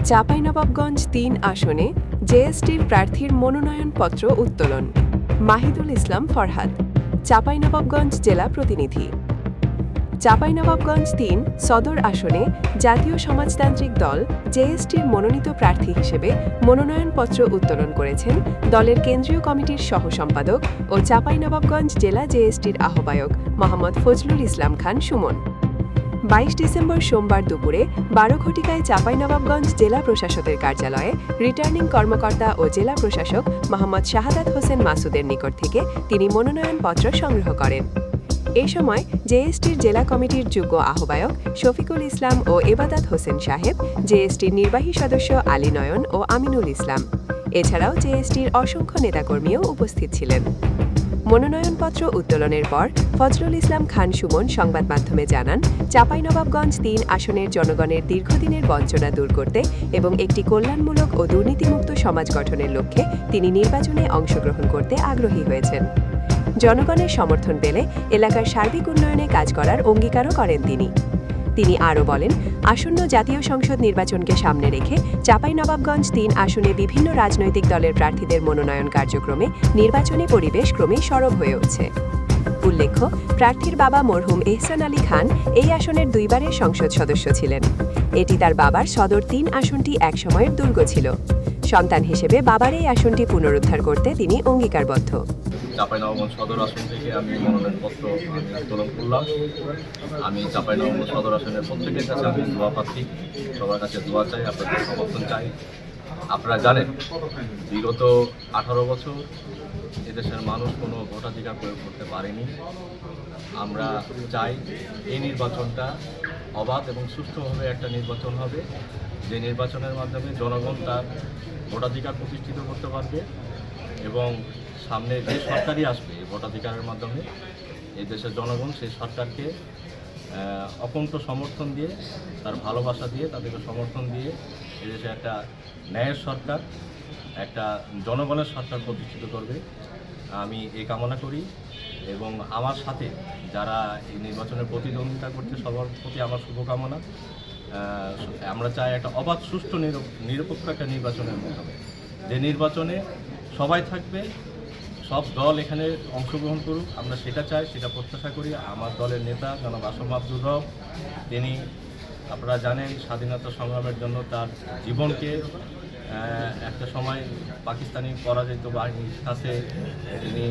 চাঁপাইনবাবগঞ্জ ৩ আসনে জেএসটির প্রার্থীর মনোনয়নপত্র উত্তোলন। মাহিদুল ইসলাম ফরহাদ, চাঁপাইনবাবগঞ্জ জেলা প্রতিনিধি। চাঁপাইনবাবগঞ্জ ৩ সদর আসনে জাতীয় সমাজতান্ত্রিক দল জেএসটির মনোনীত প্রার্থী হিসেবে মনোনয়নপত্র উত্তোলন করেছেন দলের কেন্দ্রীয় কমিটির সহ সম্পাদক ও চাঁপাইনবাবগঞ্জ জেলা জেএসটির আহ্বায়ক মোহাম্মদ ফজলুল ইসলাম খান সুমন। ২২ ডিসেম্বর সোমবার দুপুরে ১২ ঘটিকায় চাঁপাইনবাবগঞ্জ জেলা প্রশাসকের কার্যালয়ে রিটার্নিং কর্মকর্তা ও জেলা প্রশাসক মোহাম্মদ শাহাদাত হোসেন মাসুদের নিকট থেকে তিনি মনোনয়নপত্র সংগ্রহ করেন। এ সময় জেএসটির জেলা কমিটির যুগ্ম আহ্বায়ক শফিকুল ইসলাম ও এবাদাত হোসেন সাহেব, জেএসটির নির্বাহী সদস্য আলী নয়ন ও আমিনুল ইসলাম, এছাড়াও জেএসটির অসংখ্য নেতাকর্মীও উপস্থিত ছিলেন। মনোনয়নপত্র উত্তোলনের পর ফজলুল ইসলাম খান সুমন সংবাদ মাধ্যমে জানান, চাঁপাইনবাবগঞ্জ ৩ আসনের জনগণের দীর্ঘদিনের বঞ্চনা দূর করতে এবং একটি কল্যাণমূলক ও দুর্নীতিমুক্ত সমাজ গঠনের লক্ষ্যে তিনি নির্বাচনে অংশগ্রহণ করতে আগ্রহী হয়েছেন। জনগণের সমর্থন পেলে এলাকার সার্বিক উন্নয়নে কাজ করার অঙ্গীকারও করেন তিনি আরও বলেন, আসন্ন জাতীয় সংসদ নির্বাচনকে সামনে রেখে চাঁপাইনবাবগঞ্জ ৩ আসনে বিভিন্ন রাজনৈতিক দলের প্রার্থীদের মনোনয়ন কার্যক্রমে নির্বাচনী পরিবেশ ক্রমেই সরব হয়ে উঠছে। উল্লেখ্য, প্রার্থীর বাবা মরহুম এহসান আলী খান এই আসনের ২ বারের সংসদ সদস্য ছিলেন। এটি তার বাবার সদর ৩ আসনটি একসময়ের দুর্গ ছিল। সন্তান হিসেবে বাবার এই আসনটি পুনরুদ্ধার করতে তিনি অঙ্গীকারবদ্ধ। চাঁপাইনবাবগঞ্জ সদর আসন থেকে আমি মনোনয়নপত্র উত্তোলন করলাম। আমি চাঁপাইনবাবগঞ্জ সদর আসনের প্রত্যেকের কাছে আমি দোয়া প্রার্থী, সবার কাছে দোয়া চাই, আপনাদের সমর্থন চাই। আপনারা জানেন, বিগত 18 বছর এদেশের মানুষ কোনো ভোটাধিকার প্রয়োগ করতে পারেনি। আমরা চাই এই নির্বাচনটা অবাধ এবং সুষ্ঠুভাবে একটা নির্বাচন হবে, যে নির্বাচনের মাধ্যমে জনগণ তার ভোটাধিকার প্রতিষ্ঠিত করতে পারবে এবং সামনে যে সরকারই আসবে ভোটাধিকারের মাধ্যমে এই দেশের জনগণ সেই সরকারকে অকুণ্ঠ সমর্থন দিয়ে, তার ভালোবাসা দিয়ে, তাদেরকে সমর্থন দিয়ে এদেশে একটা ন্যায়ের সরকার, একটা জনগণের সরকার প্রতিষ্ঠিত করবে। আমি এই কামনা করি এবং আমার সাথে যারা এই নির্বাচনে প্রতিদ্বন্দ্বিতা করছে সবার প্রতি আমার শুভকামনা। আমরা চাই একটা অবাধ, সুষ্ঠু, নিরপেক্ষ একটা নির্বাচনের মাধ্যমে, যে নির্বাচনে সবাই থাকবে, সব দল এখানে অংশগ্রহণ করুক, আমরা সেটা চাই, সেটা প্রত্যাশা করি। আমার দলের নেতা জনাব আসম আব্দুর রব, তিনি আপনারা জানেন স্বাধীনতা সংগ্রামের জন্য তার জীবনকে একটা সময় পাকিস্তানি পরাজিত বাহিনীর কাছে তিনি